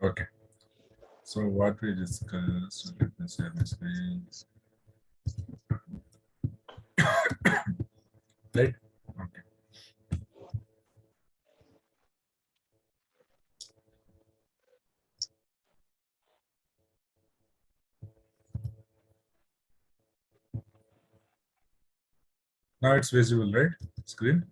Okay. So what we discussed, let me share my screen. Right? Okay. Now it's visible, right? Screen.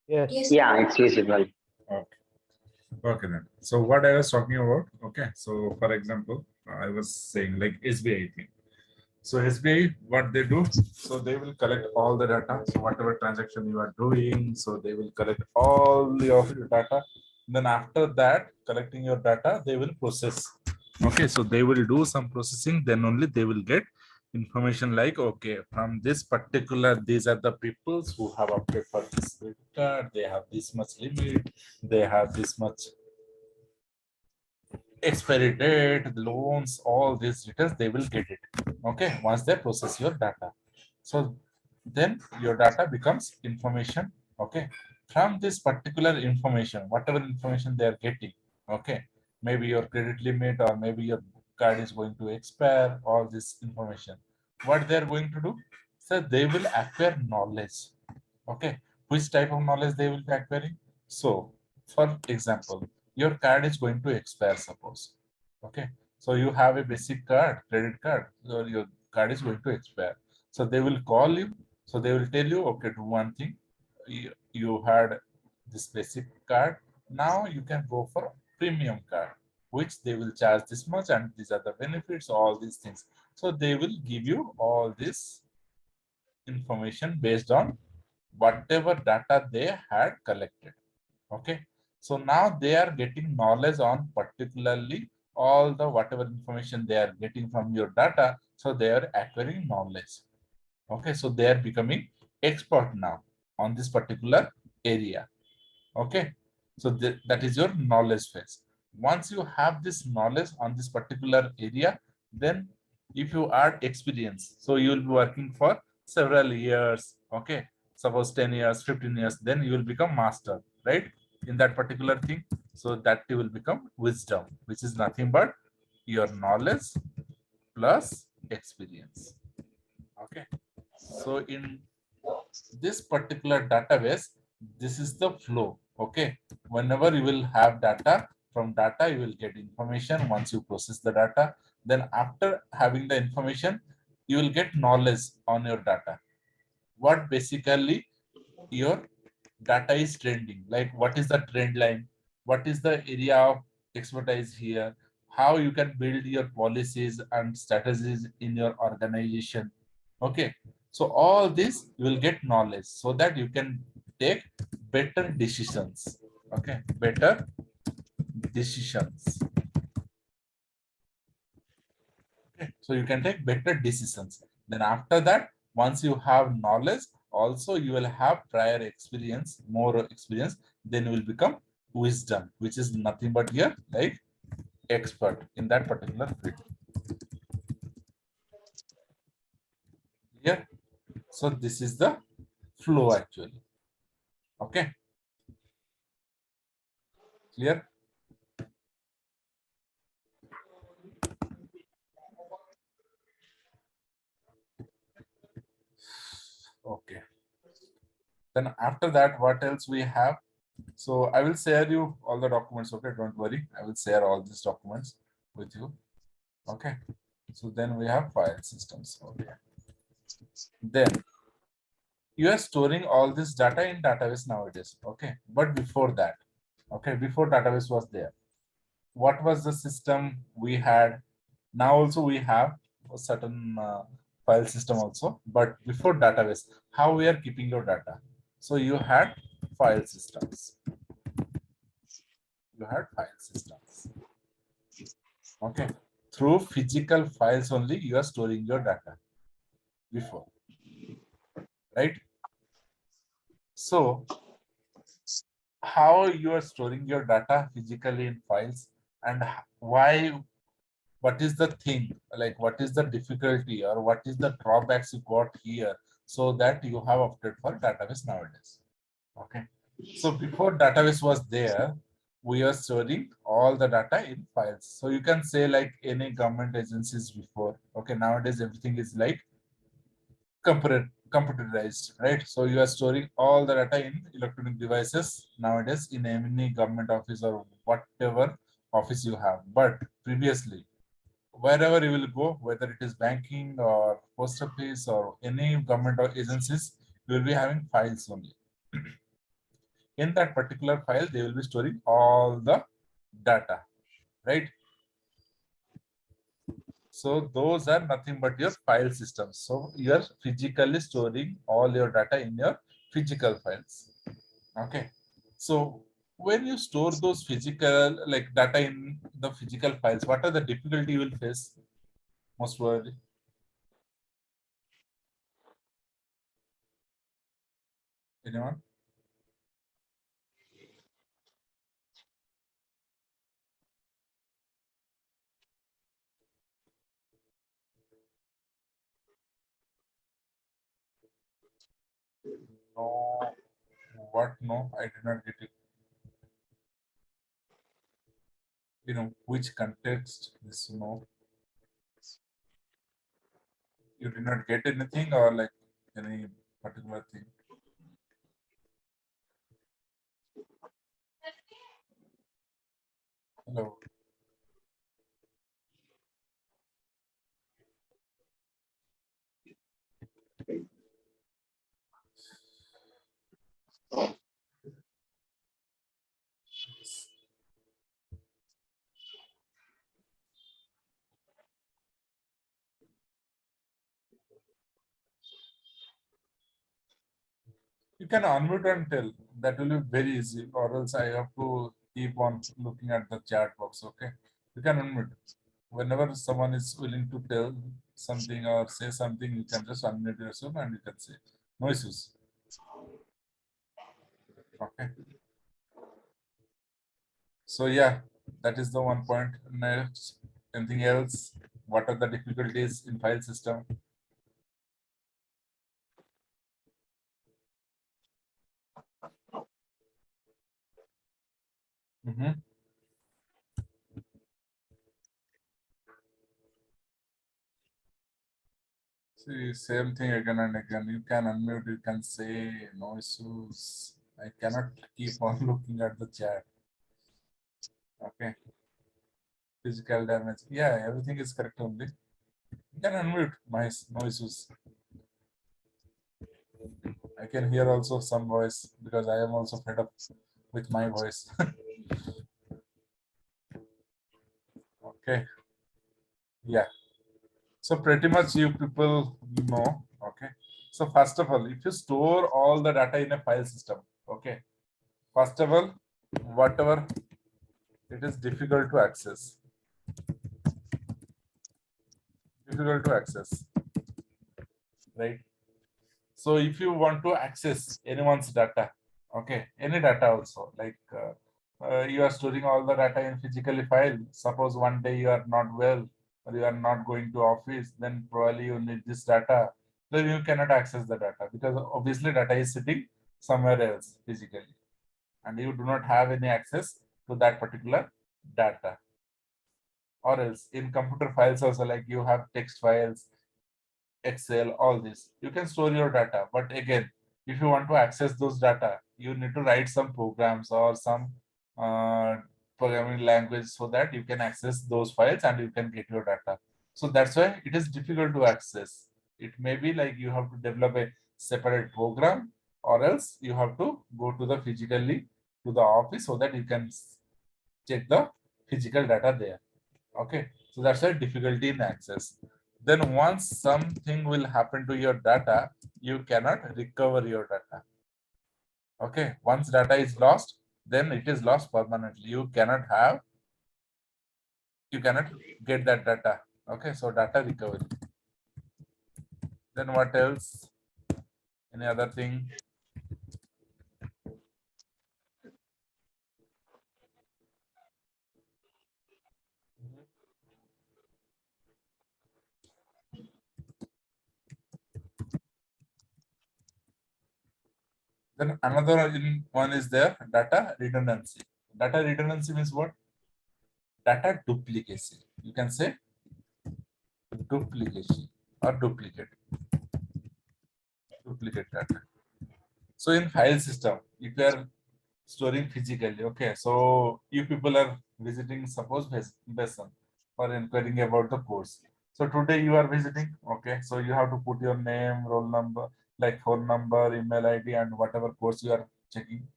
Yes. Yeah, it's visible. Okay. Okay then. So what I was talking about, okay. So for example, I was saying like SBI thing. So SBI, what they do, so they will collect all the data. So whatever transaction you are doing, so they will collect all of your data. Then after that, collecting your data, they will process. Okay, so they will do some processing, then only they will get information like, okay, from this particular, these are the peoples who have applied for this credit card, they have this much limit, they have this much expiry date, loans, all these details, they will get it. Okay, once they process your data. So then your data becomes information. Okay, from this particular information, whatever information they are getting, okay, maybe your credit limit or maybe your card is going to expire, all this information. What they are going to do? So they will acquire knowledge. Okay, which type of knowledge they will be acquiring? So, for example, your card is going to expire, suppose. Okay, so you have a basic card, credit card, so your card is going to expire. So they will call you. So they will tell you, okay, do one thing. You had this basic card. Now you can go for premium card, which they will charge this much, and these are the benefits, all these things. So they will give you all this information based on whatever data they had collected. Okay, so now they are getting knowledge on particularly all the whatever information they are getting from your data. So they are acquiring knowledge. Okay, so they are becoming expert now on this particular area. Okay, so that is your knowledge phase. Once you have this knowledge on this particular area, then if you add experience, so you will be working for several years. Okay, suppose 10 years, 15 years, then you will become master, right, in that particular thing. So that will become wisdom, which is nothing but your knowledge plus experience. Okay, so in this particular database, this is the flow. Okay, whenever you will have data, from data you will get information. Once you process the data, then after having the information, you will get knowledge on your data. What basically your data is trending, like what is the trend line, what is the area of expertise here, how you can build your policies and strategies in your organization. Okay, so all this you will get knowledge so that you can take better decisions. Okay, better decisions. Okay, so you can take better decisions. Then after that, once you have knowledge, also you will have prior experience, more experience, then you will become wisdom, which is nothing but here like expert in that particular field. Here, so this is the flow actually. Okay, clear? Okay. Then after that, what else we have? So I will share you all the documents. Okay, don't worry. I will share all these documents with you. Okay. So then we have file systems. Okay. Then you are storing all this data in database nowadays. Okay. But before that, okay, before database was there, what was the system we had? Now also we have a certain file system also, but before database, how we are keeping your data? So you had file systems. You had file systems. Okay. Through physical files only, you are storing your data before, right? So how you are storing your data physically in files, and why, what is the thing, like what is the difficulty or what is the drawbacks you got here? so that you have opted for database nowadays. Okay. So before database was there, we are storing all the data in files. So you can say like any government agencies before. Okay. Nowadays everything is like computerized, right? So you are storing all the data in electronic devices nowadays in any government office or whatever office you have. But previously, wherever you will go, whether it is banking or post office or any government or agencies, you will be having files only. In that particular file, they will be storing all the data, right? So those are nothing but your file systems. So you are physically storing all your data in your physical files. Okay. So when you store those physical like data in the physical files, what are the difficulty you will face most probably? Anyone? No. What? No, I did not get it. Which context this no? You did not get anything or like any particular thing? Hello. You can unmute and tell. That will be very easy, or else I have to keep on looking at the chat box. Okay, you can unmute. Whenever someone is willing to tell something or say something, you can just unmute yourself and you can say. No issues. Okay. So yeah, that is the one point. Next, anything else? What are the difficulties in file system? Mhm. See, same thing again and again. You can unmute, you can say no issues. I cannot keep on looking at the chat. Okay. Physical damage. Yeah, everything is correct only. You can unmute my no issues. I can hear also some voice because I am also fed up with my voice. Okay. Yeah. So pretty much you people know. Okay. So first of all, if you store all the data in a file system, okay. First of all, whatever it is difficult to access, right? So if you want to access anyone's data, okay, any data also, like you are storing all the data in physically file. Suppose one day you are not well or you are not going to office, then probably you need this data. Then you cannot access the data because obviously data is sitting somewhere else physically, and you do not have any access to that particular data. Or else in computer files also, like you have text files, Excel, all this. You can store your data. But again, if you want to access those data, you need to write some programs or some uh, programming language so that you can access those files and you can get your data. So that's why it is difficult to access. It may be like you have to develop a separate program, or else you have to go to the physically to the office so that you can check the physical data there. Okay, so that's a difficulty in access. Then once something will happen to your data, you cannot recover your data. Okay, once data is lost, then it is lost permanently. You cannot get that data. Okay, so data recovery. Then what else? Any other thing? Then another one is there, data redundancy. Data redundancy means what? Data duplicacy. You can say duplication or duplicate data. So in file system, if you are storing physically, okay, so you people are visiting, suppose Besan for inquiring about the course. So today you are visiting, okay, so you have to put your name, roll number, like phone number, email ID, and whatever course you are checking.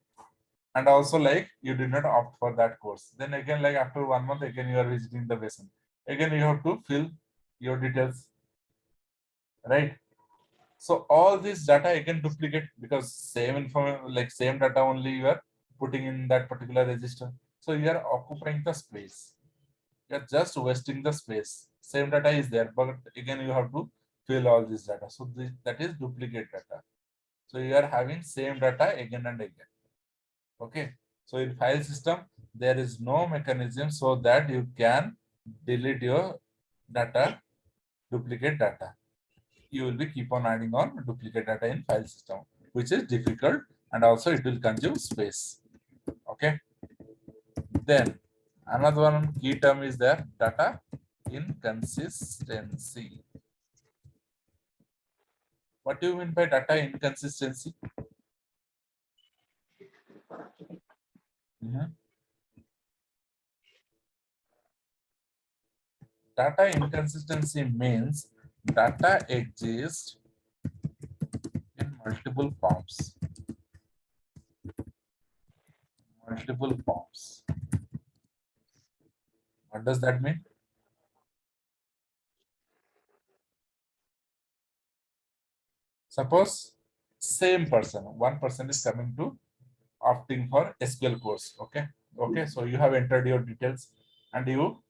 And also like you did not opt for that course. Then again, like after 1 month, again you are visiting the Besan. Again, you have to fill your details, right? So all this data again duplicate because same information, like same data only you are putting in that particular register. So you are occupying the space. You are just wasting the space. Same data is there, but again you have to fill all this data. So that is duplicate data. So you are having same data again and again. Okay. So in file system, there is no mechanism so that you can delete your data, duplicate data. You will be keep on adding on duplicate data in file system, which is difficult, and also it will consume space. Okay. Then another one key term is there, data inconsistency. What do you mean by data inconsistency? Mhm. Data inconsistency means data exists in multiple forms. Multiple forms. What does that mean? Suppose same person, one person is coming to opting for SQL course. Okay. Okay. So you have entered your details and you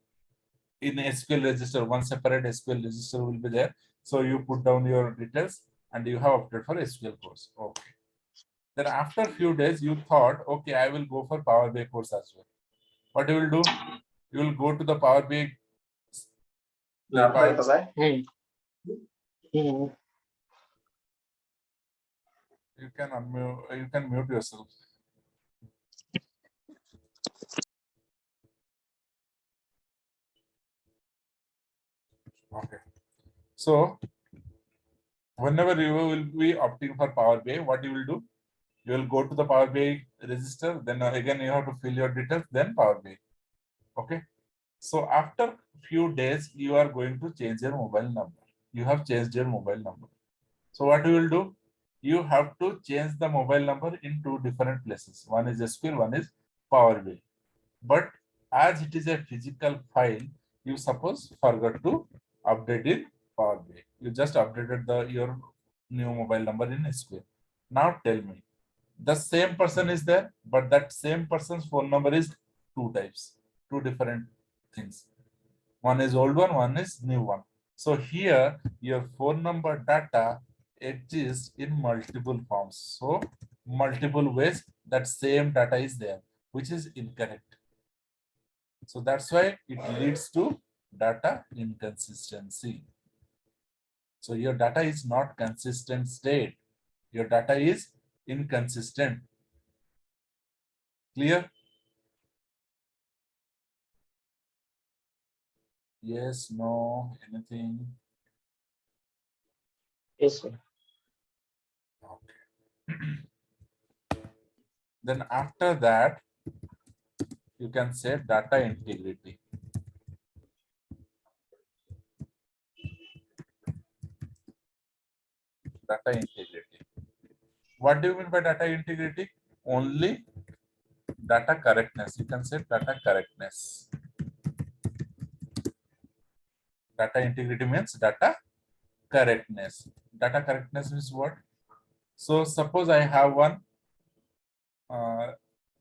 in SQL register, one separate SQL register will be there. So you put down your details and you have opted for SQL course. Okay. Then after a few days, you thought, okay, I will go for Power BI course as well. What you will do? You will go to the Power BI. You can unmute, you can mute yourself. Okay. So whenever you will be opting for Power BI, what you will do? You will go to the Power BI register, then again you have to fill your details, then Power BI. Okay. So after few days, you are going to change your mobile number. You have changed your mobile number. So what you will do? You have to change the mobile number in two different places. One is SQL, one is Power BI. But as it is a physical file, you suppose forgot to update it Power BI. You just updated your new mobile number in SQL. Now tell me, the same person is there, but that same person's phone number is two types, two different things. One is old one is new one. So here your phone number data exists in multiple forms. So multiple ways that same data is there, which is incorrect. So that's why it leads to data inconsistency. So your data is not consistent state. Your data is inconsistent. Clear? Yes, no, anything? Yes, sir. Okay. Then after that, you can say data integrity. Data integrity. What do you mean by data integrity? Only data correctness. You can say data correctness. Data integrity means data correctness. Data correctness is what? So suppose I have one uh,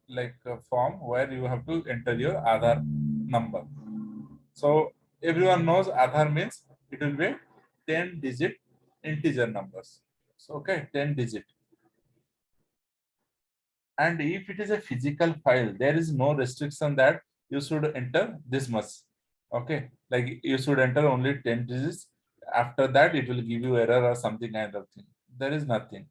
like a form where you have to enter your Aadhaar number. So everyone knows Aadhaar means it will be 10-digit integer numbers. So okay, 10 digit. And if it is a physical file, there is no restriction that you should enter this much. Okay, like you should enter only 10 digits. After that, it will give you error or something kind of thing. There is nothing.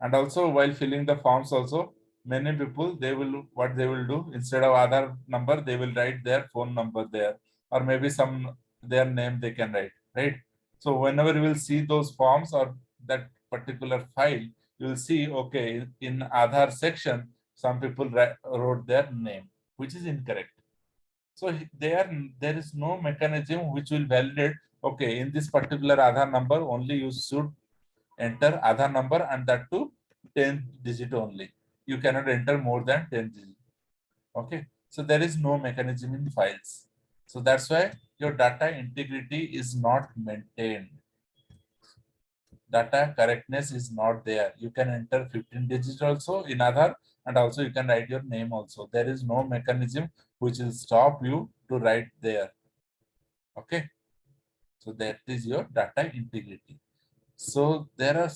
And also while filling the forms also, many people, they will, what they will do, instead of Aadhaar number, they will write their phone number there, or maybe some their name they can write, right? So whenever you will see those forms or that particular file, you will see, okay, in Aadhaar section, some people wrote their name, which is incorrect. So there is no mechanism which will validate, okay, in this particular Aadhaar number only you should enter Aadhaar number, and that too 10 digit only. You cannot enter more than 10 digit. Okay. So there is no mechanism in files. So that's why your data integrity is not maintained. Data correctness is not there. You can enter 15 digits also in Aadhaar, and also you can write your name also. There is no mechanism which will stop you to write there. Okay. So that is your data integrity. So there are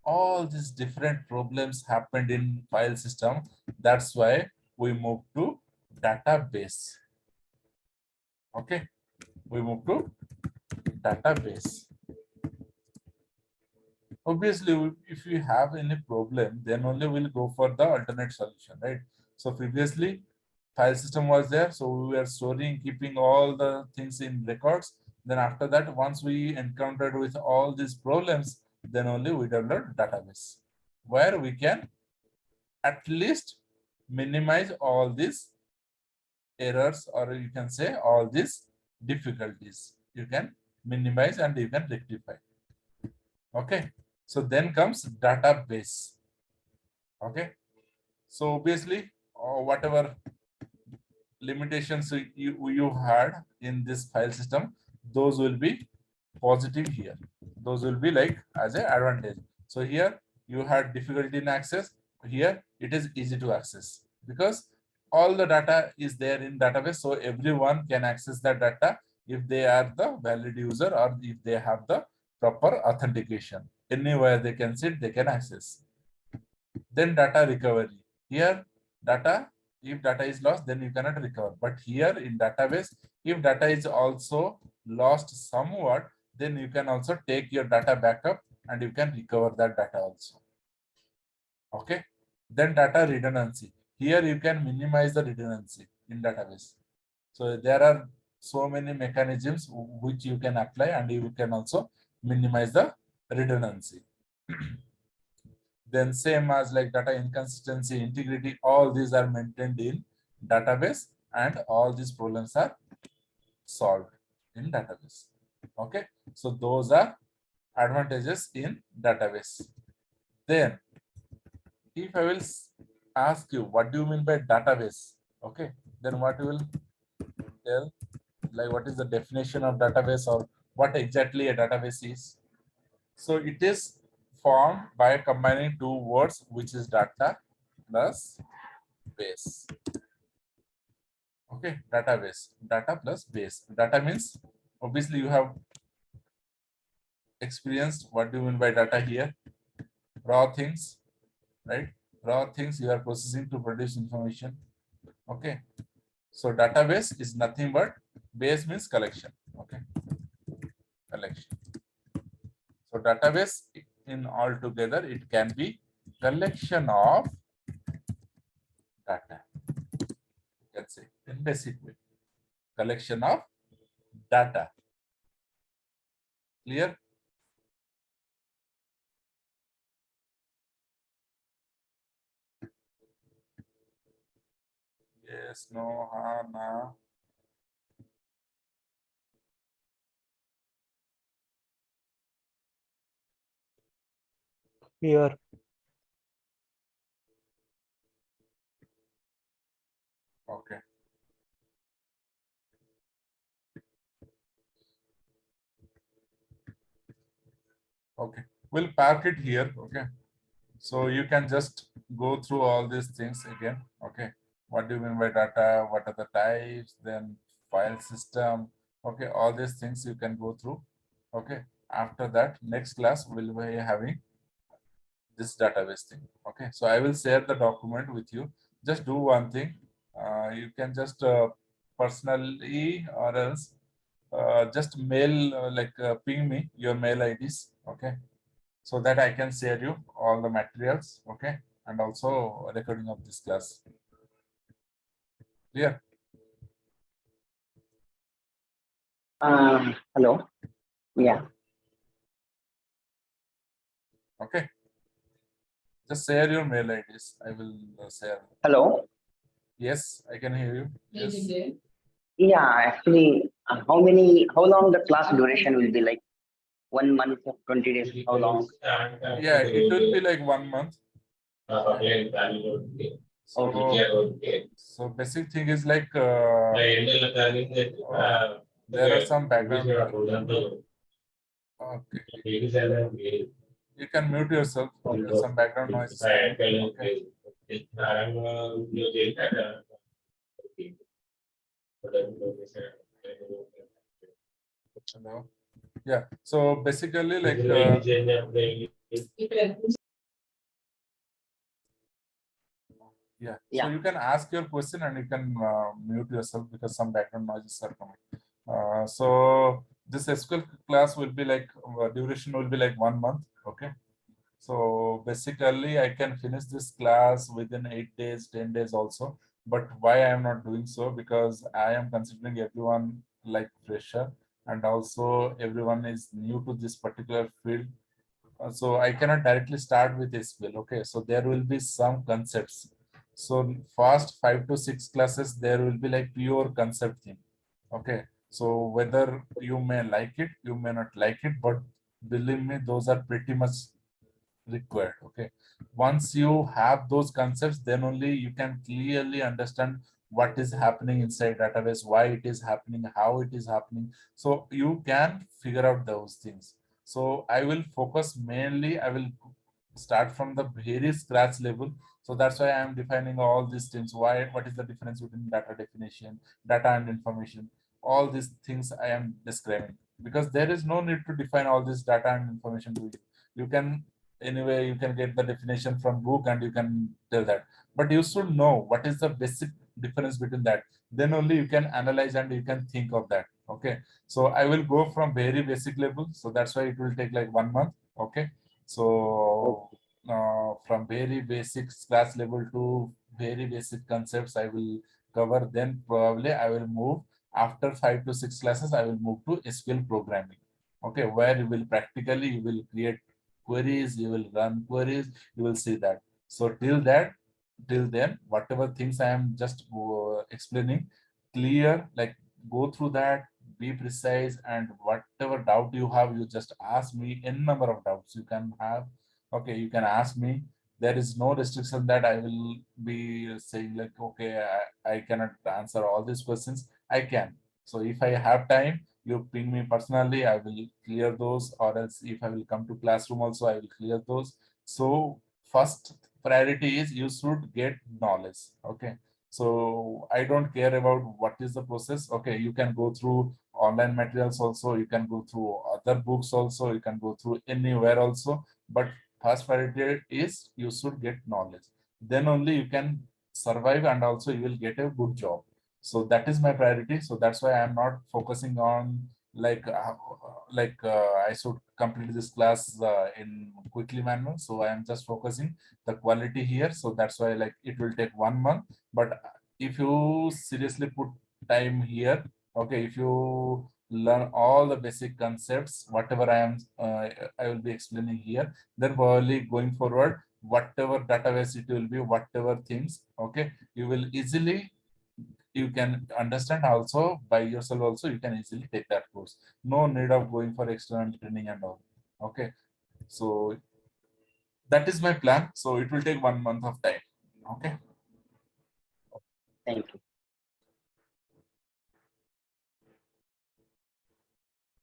all these different problems happened in file system. That's why we move to database. Okay, we move to database. Obviously, if you have any problem, then only we'll go for the alternate solution, right? So previously, file system was there, so we were storing, keeping all the things in records. Then after that, once we encountered with all these problems, then only we developed database, where we can at least minimize all these errors, or you can say all these difficulties. You can minimize and you can rectify. Okay. So then comes database. Okay. So obviously, whatever limitations you had in this file system, those will be positive here. Those will be like as an advantage. So here you had difficulty in access. Here it is easy to access because all the data is there in database. So everyone can access that data if they are the valid user or if they have the proper authentication. Anywhere they can sit, they can access. Then data recovery. Here data, if data is lost, then you cannot recover. But here in database, if data is also lost somewhat, then you can also take your data backup and you can recover that data also. Okay. Then data redundancy. Here you can minimize the redundancy in database. So there are so many mechanisms which you can apply, and you can also minimize the redundancy. Then same as like data inconsistency, integrity, all these are maintained in database, and all these problems are solved in database. Okay, so those are advantages in database. Then if I will ask you what do you mean by database, okay, then what you will tell, like what is the definition of database, or what exactly a database is? So it is formed by combining two words, which is data plus base. Okay, database, data plus base. Data means obviously you have experienced what do you mean by data here? Raw things, right? Raw things you are processing to produce information. Okay, so database is nothing but base means collection. Okay, collection. So database in all together, it can be collection of data. You can say in basic way, collection of data. Clear? Yes, no, ha, na. Here. Okay. Okay. We'll park it here. Okay. So you can just go through all these things again. Okay. What do you mean by data? What are the types? Then file system. Okay. All these things you can go through. Okay. After that, next class we'll be having this database thing. Okay. So I will share the document with you. Just do one thing. You can just personally, or else just mail, ping me your mail IDs. Okay. so that I can share you all the materials, okay, and also a recording of this class. Clear? Hello. Yeah. Okay. Just share your mail IDs. I will share. Hello. Yes, I can hear you. Yes. Yeah. Actually, how long the class duration will be? Like 1 month or 20 days? How long? Yeah, it will be like 1 month. So basic thing is like there are some background. Okay. You can mute yourself. There's some background noise is coming. Okay. Hello. Yeah. So basically, like yeah. So Yeah. you can ask your question and you can mute yourself because some background noises are coming. So this SQL class will be like duration will be like 1 month. Okay. So basically, I can finish this class within 8 days, 10 days also. But why I am not doing so? Because I am considering everyone like fresher, and also everyone is new to this particular field. So I cannot directly start with SQL. Okay, so there will be some concepts. So first 5 to 6 classes, there will be like pure concept thing. Okay, so whether you may like it, you may not like it, but believe me, those are pretty much required. Okay, once you have those concepts, then only you can clearly understand what is happening inside database, why it is happening, how it is happening, so you can figure out those things. So I will focus mainly, I will start from the very scratch level. So that's why I am defining all these things. Why, what is the difference between data definition, data and information, all these things I am describing, because there is no need to define all this data and information to you. You can, anyway, you can get the definition from book and you can tell that, but you should know what is the basic difference between that, then only you can analyze and you can think of that. Okay, so I will go from very basic level, so that's why it will take like 1 month. Okay, so Okay. from very basic class level to very basic concepts I will cover, then probably I will move after 5 to 6 classes, I will move to SQL programming. Okay, where you will practically, you will create queries, you will run queries, you will see that. So till then, whatever things I am just explaining, clear, like go through that, be precise, and whatever doubt you have, you just ask me. N number of doubts you can have. Okay, you can ask me. There is no restriction that I will be saying like, okay, I cannot answer all these questions. I can. So if I have time, you ping me personally, I will clear those, or else if I will come to classroom also, I will clear those. So first priority is you should get knowledge. Okay, so I don't care about what is the process. Okay, you can go through online materials also, you can go through other books also, you can go through anywhere also, but first priority is you should get knowledge, then only you can survive and also you will get a good job. So that is my priority. So that's why I am not focusing on like I should complete this class in quickly manner. So I am just focusing the quality here. So that's why like it will take 1 month. But if you seriously put time here, okay, if you learn all the basic concepts, whatever I will be explaining here, then probably going forward, whatever database it will be, whatever things, okay, you will easily, you can understand also by yourself also, you can easily take that course. No need of going for external training and all. Okay, so that is my plan. So it will take 1 month of time. Okay, Thank you.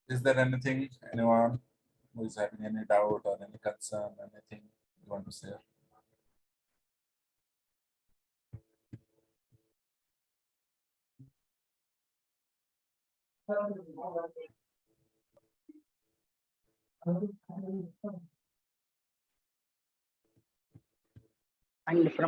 is there anything, anyone who is having any doubt or any concern, anything you want to share? And from